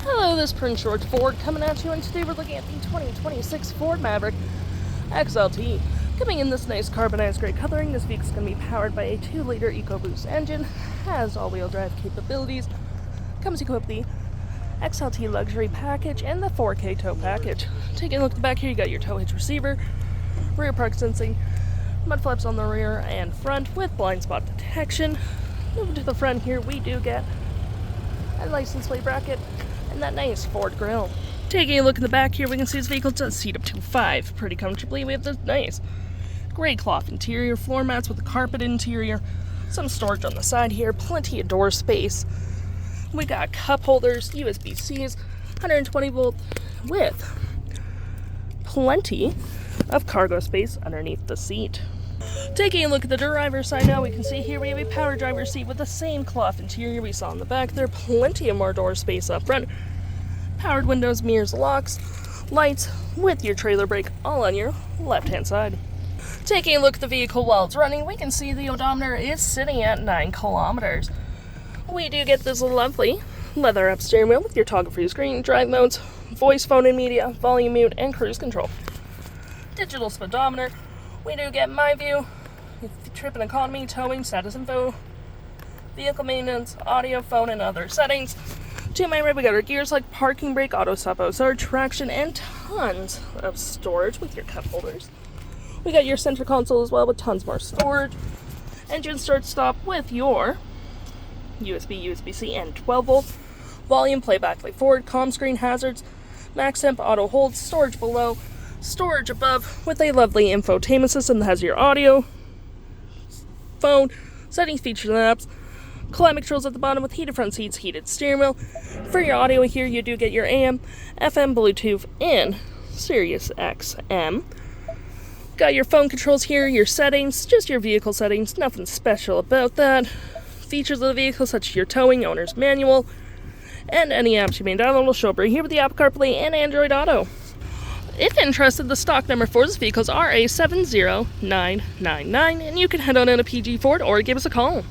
Hello, this is Prince George Ford coming at you, and today we're looking at the 2026 Ford Maverick XLT. Coming in this nice carbonized gray coloring, this vehicle is going to be powered by a 2-liter EcoBoost engine, has all-wheel drive capabilities, comes equipped with the XLT Luxury Package and the 4K tow package. Taking a look at the back here, you got your tow hitch receiver, rear park sensing, mud flaps on the rear and front with blind spot detection. Moving to the front here, we do get a license plate bracket and that nice Ford grille. Taking a look in the back here, we can see this vehicle does seat up to 5 pretty comfortably. We have this nice gray cloth interior, floor mats with a carpet interior, some storage on the side here, plenty of door space. We got cup holders, USB-Cs, 120 volt with plenty of cargo space underneath the seat. Taking a look at the driver's side now, we can see here we have a power driver's seat with the same cloth interior we saw in the back. There are plenty of more door space up front. Powered windows, mirrors, locks, lights with your trailer brake all on your left-hand side. Taking a look at the vehicle while it's running, we can see the odometer is sitting at 9 kilometers. We do get this lovely leather-up steering wheel with your toggle-free screen, drive modes, voice, phone and media, volume mute, and cruise control. Digital speedometer. We do get My View, trip and economy, towing, status info, vehicle maintenance, audio, phone, and other settings. To my right, we got our gears like parking brake, auto stop, OSR, traction, and tons of storage with your cup holders. We got your center console as well with tons more storage. Engine start stop with your USB, USB-C, and 12 volt. Volume playback like forward, comm screen, hazards, max temp, auto hold, storage below, storage above with a lovely infotainment system that has your audio, phone, settings, features, and apps, climate controls at the bottom with heated front seats, heated steering wheel. For your audio here, you do get your AM, FM, Bluetooth, and Sirius XM. Got your phone controls here, your settings, just your vehicle settings, nothing special about that. Features of the vehicle such as your towing, owner's manual, and any apps you may download will show up right here with the Apple CarPlay and Android Auto. If interested, the stock number for this vehicle is RA70999, and you can head on in to PG Ford or give us a call.